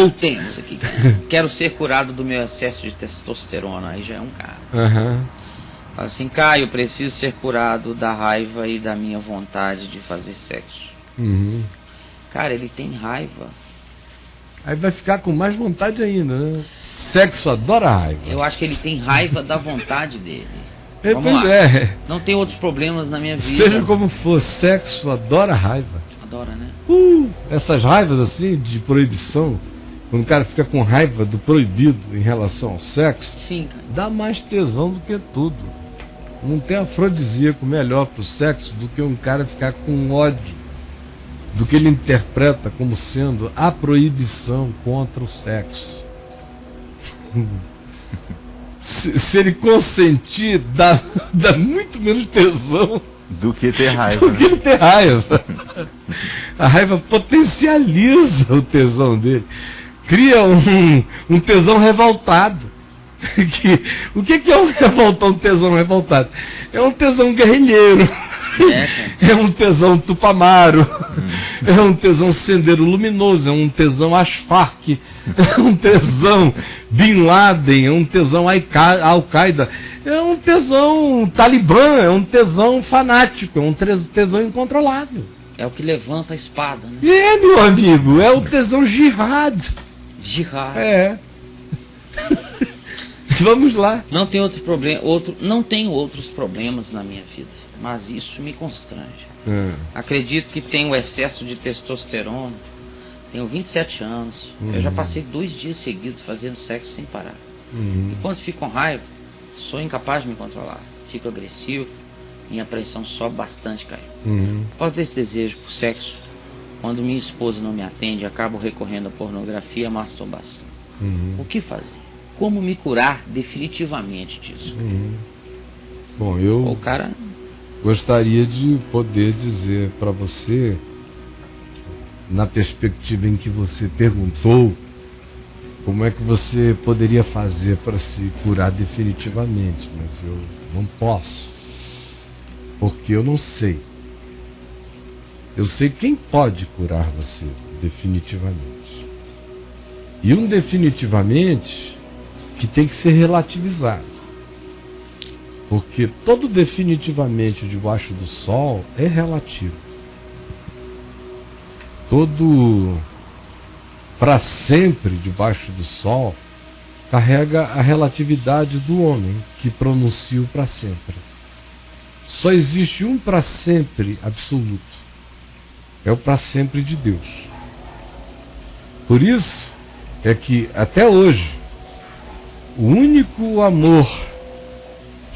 Voltemos aqui. Quero ser curado do meu excesso de testosterona. Aí já é um cara. Fala assim, Caio, preciso ser curado da raiva e da minha vontade de fazer sexo. Cara, ele tem raiva. Aí vai ficar com mais vontade ainda, né? Sexo adora raiva. Eu acho que ele tem raiva da vontade dele. Vamos Pois lá. é. Não tem outros problemas na minha vida. Seja como for, sexo adora raiva. Adora, né? Essas raivas assim de proibição, quando o cara fica com raiva do proibido em relação ao sexo, Sim, cara. dá mais tesão do que tudo. Não tem afrodisíaco melhor pro sexo do que um cara ficar com ódio do que ele interpreta como sendo a proibição contra o sexo. Se ele consentir, dá muito menos tesão do que ter raiva. do que ele ter raiva. A raiva potencializa o tesão dele. Cria um tesão revoltado. O que é um tesão revoltado? É um tesão guerrilheiro. É um tesão tupamaro. É um tesão sendeiro luminoso. É um tesão Asfark. É um tesão Bin Laden. É um tesão Al-Qaeda. É um tesão talibã. É um tesão fanático. É um tesão incontrolável. É o que levanta a espada, né? Meu amigo, é o tesão jihad. Jihad. É. Vamos lá. Não tem não tenho outros problemas na minha vida, mas isso me constrange. Acredito que tenho excesso de testosterona. Tenho 27 anos. Eu já passei 2 dias seguidos fazendo sexo sem parar. E quando fico com raiva, sou incapaz de me controlar. Fico agressivo, minha pressão sobe bastante, Caio. Após desse desejo por sexo, quando minha esposa não me atende, acabo recorrendo à pornografia e à masturbação. O que fazer? Como me curar definitivamente disso? Bom, eu gostaria de poder dizer para você, na perspectiva em que você perguntou, como é que você poderia fazer para se curar definitivamente, mas eu não posso, porque eu não sei. Eu sei quem pode curar você definitivamente. E definitivamente que tem que ser relativizado. Porque todo definitivamente debaixo do sol é relativo. Todo para sempre debaixo do sol carrega a relatividade do homem que pronuncia o para sempre. Só existe um para sempre absoluto. É o para sempre de Deus. Por isso é que até hoje o único amor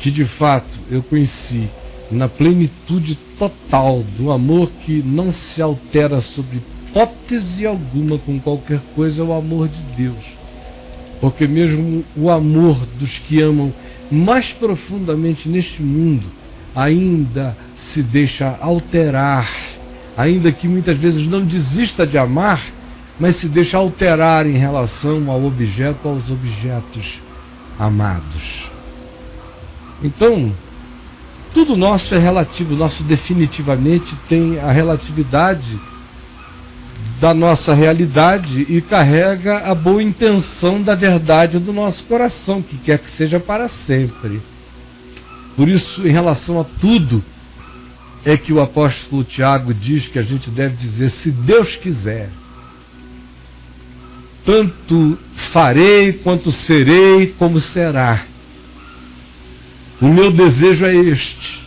que de fato eu conheci na plenitude total do amor que não se altera sob hipótese alguma com qualquer coisa é o amor de Deus. Porque mesmo o amor dos que amam mais profundamente neste mundo ainda se deixa alterar, ainda que muitas vezes não desista de amar, mas se deixa alterar em relação ao objeto, aos objetos amados. Então, tudo nosso é relativo, nosso definitivamente tem a relatividade da nossa realidade e carrega a boa intenção da verdade do nosso coração, que quer que seja para sempre. Por isso, em relação a tudo, é que o apóstolo Tiago diz que a gente deve dizer, se Deus quiser, tanto farei, quanto serei, como será. O meu desejo é este.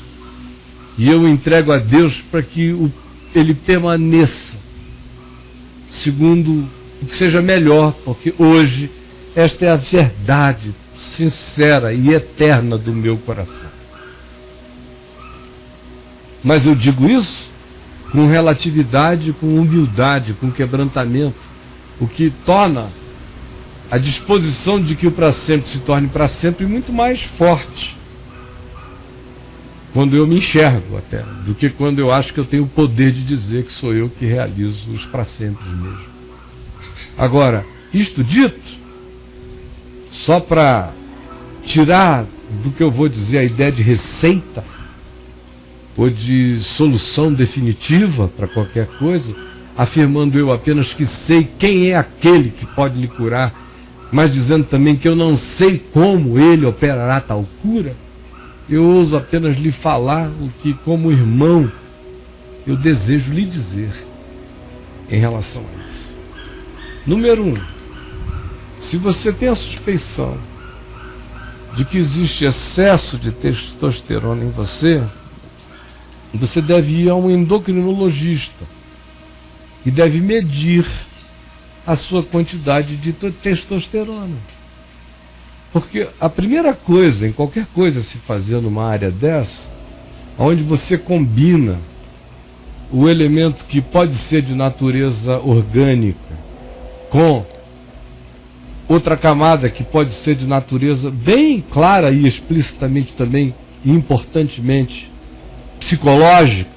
E eu entrego a Deus para que ele permaneça, segundo o que seja melhor, porque hoje esta é a verdade sincera e eterna do meu coração. Mas eu digo isso com relatividade, com humildade, com quebrantamento, o que torna a disposição de que o para sempre se torne para sempre muito mais forte, quando eu me enxergo até, do que quando eu acho que eu tenho o poder de dizer que sou eu que realizo os para sempre mesmo. Agora, isto dito, só para tirar do que eu vou dizer a ideia de receita ou de solução definitiva para qualquer coisa, afirmando eu apenas que sei quem é aquele que pode lhe curar, mas dizendo também que eu não sei como ele operará tal cura, eu ouso apenas lhe falar o que, como irmão, eu desejo lhe dizer em relação a isso. Número 1, se você tem a suspeição de que existe excesso de testosterona em você, você deve ir a um endocrinologista e deve medir a sua quantidade de testosterona. Porque a primeira coisa, em qualquer coisa a se fazer numa área dessa, onde você combina o elemento que pode ser de natureza orgânica com outra camada que pode ser de natureza bem clara e explicitamente também, e importantemente, psicológica,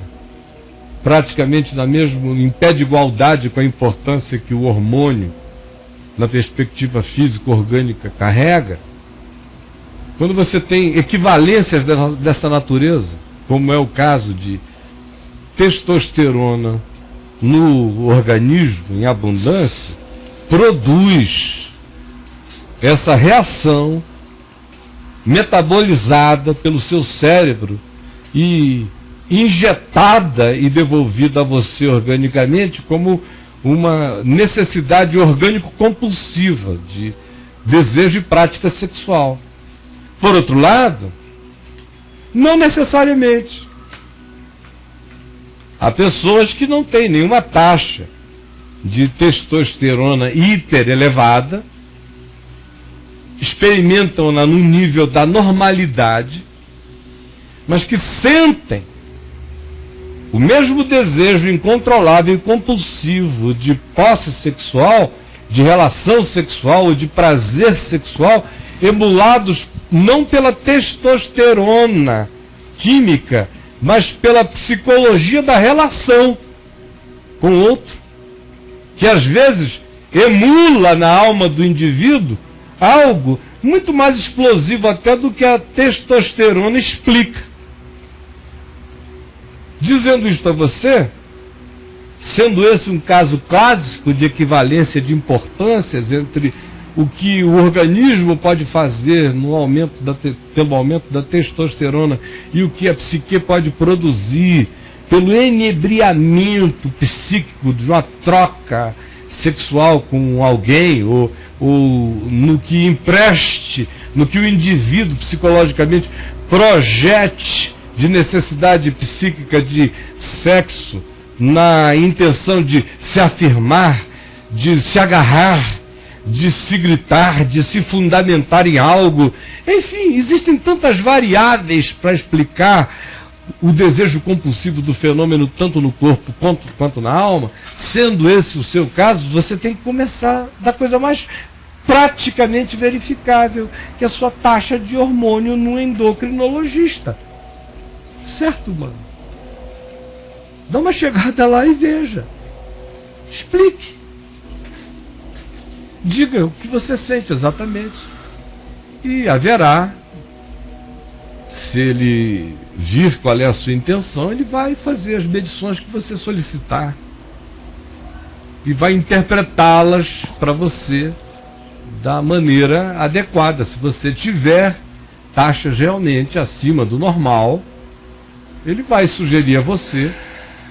praticamente em pé de igualdade com a importância que o hormônio, na perspectiva físico-orgânica, carrega. Quando você tem equivalências dessa natureza, como é o caso de testosterona no organismo em abundância, produz essa reação metabolizada pelo seu cérebro e injetada e devolvida a você organicamente como uma necessidade orgânico-compulsiva de desejo e prática sexual. Por outro lado, não necessariamente. Há pessoas que não têm nenhuma taxa de testosterona hiper elevada, experimentam-na no nível da normalidade, mas que sentem o mesmo desejo incontrolável e compulsivo de posse sexual, de relação sexual ou de prazer sexual, emulados não pela testosterona química, mas pela psicologia da relação com o outro, que às vezes emula na alma do indivíduo algo muito mais explosivo até do que a testosterona explica. Dizendo isto a você, sendo esse um caso clássico de equivalência de importâncias entre o que o organismo pode fazer pelo aumento da testosterona e o que a psique pode produzir pelo enebriamento psíquico de uma troca sexual com alguém, ou no que empreste, no que o indivíduo psicologicamente projete de necessidade psíquica de sexo, na intenção de se afirmar, de se agarrar, de se gritar, de se fundamentar em algo. Enfim, existem tantas variáveis para explicar o desejo compulsivo do fenômeno, tanto no corpo quanto na alma. Sendo esse o seu caso, você tem que começar da coisa mais praticamente verificável, que é a sua taxa de hormônio no endocrinologista. Certo, mano? Dá uma chegada lá e veja. Explique. Diga o que você sente exatamente. E haverá, se ele vir qual é a sua intenção, ele vai fazer as medições que você solicitar. E vai interpretá-las para você da maneira adequada. Se você tiver taxas realmente acima do normal, ele vai sugerir a você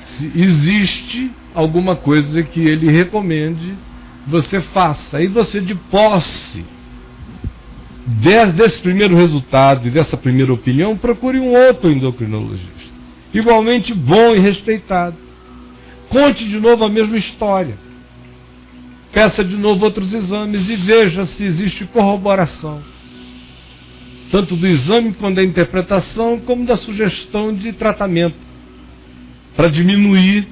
se existe alguma coisa que ele recomende você faça. Aí você, de posse desse primeiro resultado e dessa primeira opinião, procure um outro endocrinologista, igualmente bom e respeitado. Conte de novo a mesma história. Peça de novo outros exames e veja se existe corroboração, tanto do exame quanto da interpretação, como da sugestão de tratamento, para diminuir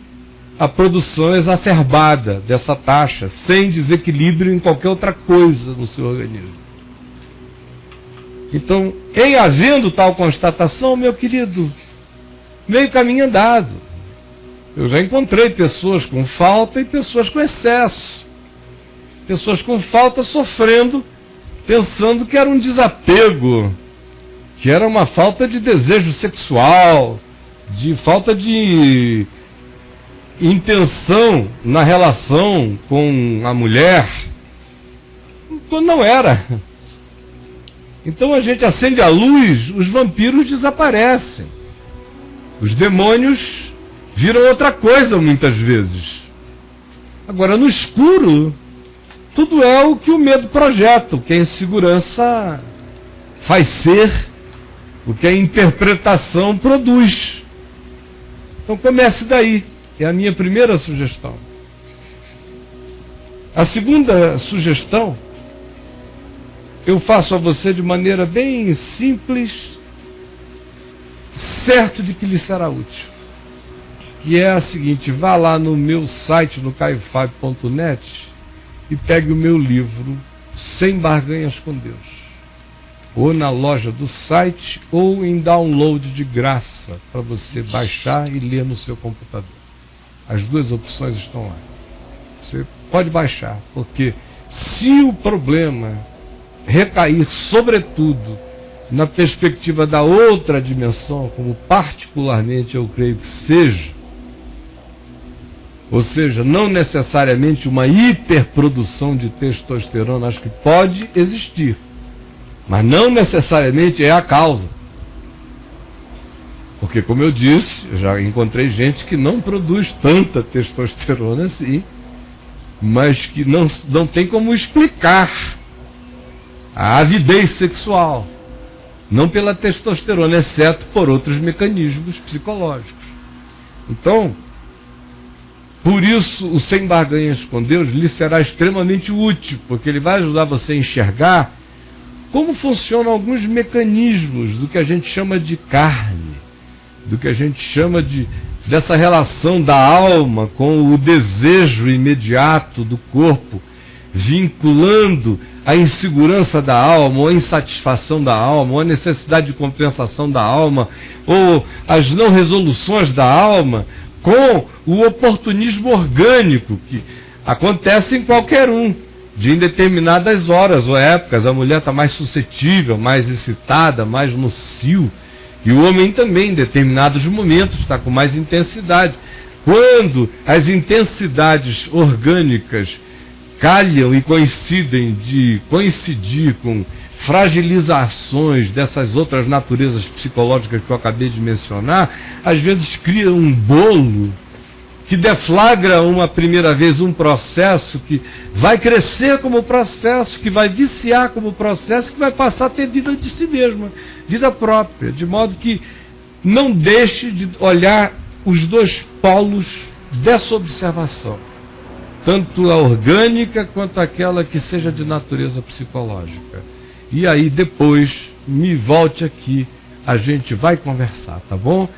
a produção exacerbada dessa taxa, sem desequilíbrio em qualquer outra coisa no seu organismo. Então, em havendo tal constatação, meu querido, meio caminho andado. Eu já encontrei pessoas com falta e pessoas com excesso. Pessoas com falta sofrendo, pensando que era um desapego, que era uma falta de desejo sexual, de falta de intenção na relação com a mulher quando não era. Então a gente acende a luz, os vampiros desaparecem. Os demônios viram outra coisa muitas vezes. Agora, no escuro, tudo é o que o medo projeta, o que a insegurança faz ser, o que a interpretação produz. Então comece daí, é a minha primeira sugestão. A segunda sugestão, eu faço a você de maneira bem simples, certo de que lhe será útil. Que é a seguinte: vá lá no meu site, no caiofab.net, e pegue o meu livro, Sem Barganhas com Deus. Ou na loja do site, ou em download de graça, para você baixar e ler no seu computador. As duas opções estão lá. Você pode baixar, porque se o problema recair, sobretudo, na perspectiva da outra dimensão, como particularmente eu creio que seja, ou seja, não necessariamente uma hiperprodução de testosterona, acho que pode existir, mas não necessariamente é a causa. Porque, como eu disse, eu já encontrei gente que não produz tanta testosterona assim, mas que não tem como explicar a avidez sexual, não pela testosterona, exceto por outros mecanismos psicológicos. Então, por isso, o Sem Barganhas com Deus lhe será extremamente útil, porque ele vai ajudar você a enxergar como funcionam alguns mecanismos do que a gente chama de carne, do que a gente chama dessa relação da alma com o desejo imediato do corpo, vinculando a insegurança da alma, ou a insatisfação da alma, ou a necessidade de compensação da alma, ou as não resoluções da alma, com o oportunismo orgânico que acontece em qualquer um, de em determinadas horas ou épocas. A mulher está mais suscetível, mais excitada, mais no cio, e o homem também, em determinados momentos, está com mais intensidade. Quando as intensidades orgânicas calham e coincidem de coincidir com fragilizações dessas outras naturezas psicológicas que eu acabei de mencionar, às vezes cria um bolo que deflagra uma primeira vez um processo que vai crescer como processo, que vai viciar como processo, que vai passar a ter vida de si mesma, vida própria, de modo que não deixe de olhar os dois polos dessa observação, tanto a orgânica quanto aquela que seja de natureza psicológica. E aí depois me volte aqui, a gente vai conversar, tá bom?